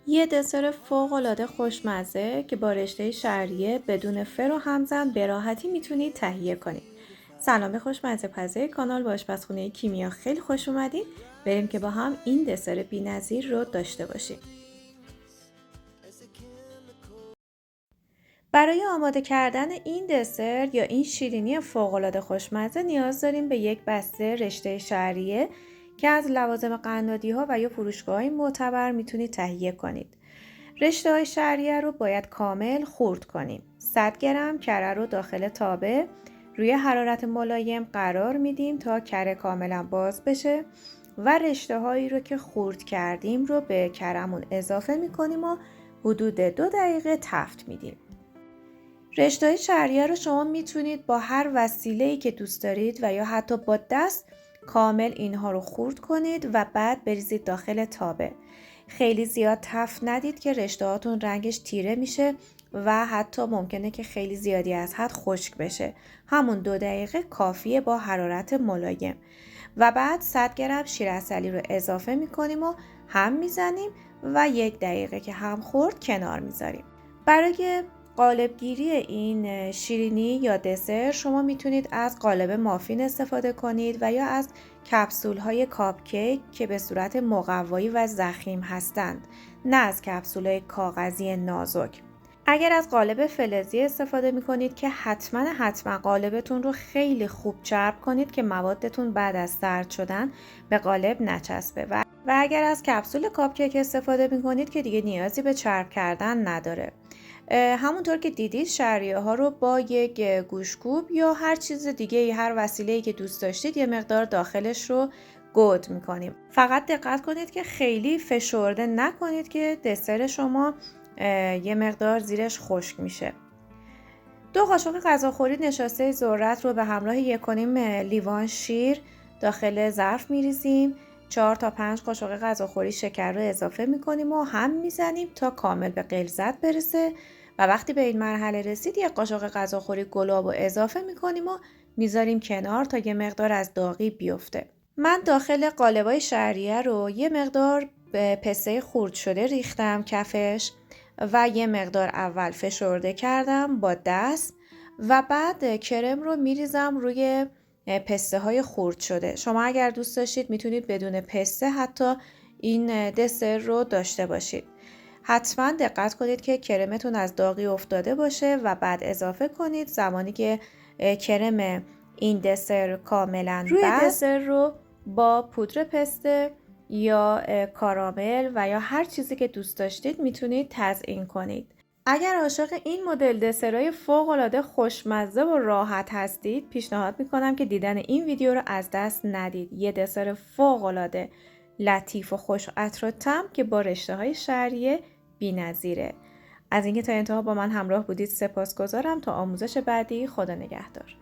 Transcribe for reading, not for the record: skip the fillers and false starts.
یه دسر فوق‌العاده خوشمزه که با رشته شعریه بدون فر و همزن به راحتی میتونید تهیه کنید. سلام به خوشمزه پزه کانال با آشپزخونه کیمیا، خیلی خوش اومدین. بریم که با هم این دسر بی‌نظیر رو داشته باشیم. برای آماده کردن این دسر یا این شیرینی فوق‌العاده خوشمزه نیاز داریم به یک بسته رشته شعریه که از لوازم قنادی ها و یا فروشگاه های معتبر میتونید تهیه کنید. رشته های شعریه رو باید کامل خرد کنیم. 100 گرم کره رو داخل تابه روی حرارت ملایم قرار میدیم تا کره کاملا باز بشه و رشته هایی رو که خرد کردیم رو به کره‌مون اضافه میکنیم و حدود 2 دقیقه تفت میدیم. رشته‌های شعریه رو شما میتونید با هر وسیله‌ای که دوست دارید و یا حتی با دست کامل اینها رو خرد کنید و بعد بریزید داخل تابه. خیلی زیاد تفت ندید که رشته‌هاتون رنگش تیره میشه و حتی ممکنه که خیلی زیادی از حد خشک بشه. همون 2 دقیقه کافیه با حرارت ملایم. و بعد 100 گرم شیر عسلی رو اضافه میکنیم و هم میزنیم و 1 دقیقه که هم خورد کنار میذاریم. برای قالبگیری این شیرینی یا دسر شما میتونید از قالب مافین استفاده کنید و یا از کپسول های کاپکیک که به صورت مقوایی و ضخیم هستند، نه از کپسول های کاغذی نازک. اگر از قالب فلزی استفاده میکنید که حتما قالبتون رو خیلی خوب چرب کنید که موادتون بعد از سرد شدن به قالب نچسبه و اگر از کپسول کاپکیک استفاده میکنید که دیگه نیازی به چرب کردن نداره. همونطور که دیدید شعریه ها رو با یک گوشتکوب یا هر چیز دیگه، هر وسیله‌ای که دوست داشتید یه مقدار داخلش رو گود میکنیم. فقط دقت کنید که خیلی فشرده نکنید که دسر شما یه مقدار زیرش خشک میشه. 2 قاشق غذاخوری نشاسته ذرت رو به همراه 1.5 لیوان شیر داخل ظرف میریزیم. 4 تا 5 قاشق غذاخوری شکر رو اضافه میکنیم و هم میزنیم تا کامل به غلظت برسه و وقتی به این مرحله رسید 1 قاشق غذاخوری گلاب رو اضافه میکنیم و میذاریم کنار تا یه مقدار از داغی بیفته. من داخل قالبای شعریه رو یه مقدار پسته خرد شده ریختم کفش و یه مقدار اول فشرده کردم با دست و بعد کرم رو میریزم روی پسته های خرد شده. شما اگر دوست داشتید میتونید بدون پسته حتی این دسر رو داشته باشید. حتما دقت کنید که کرمتون از داغی افتاده باشه و بعد اضافه کنید. زمانی که کرم این دسر کاملا روی دسر رو با پودر پسته یا کارامل و یا هر چیزی که دوست داشتید میتونید تزیین کنید. اگر عاشق این مدل دسرای فوق‌العاده خوشمزه و راحت هستید پیشنهاد میکنم که دیدن این ویدیو رو از دست ندید. یه دسر فوق‌العاده لطیف و خوش عطر و طعم که با رشته‌های شعریه بی‌نظیره. از اینکه تا انتها با من همراه بودید سپاسگزارم. تا آموزش بعدی، خدا نگهدار.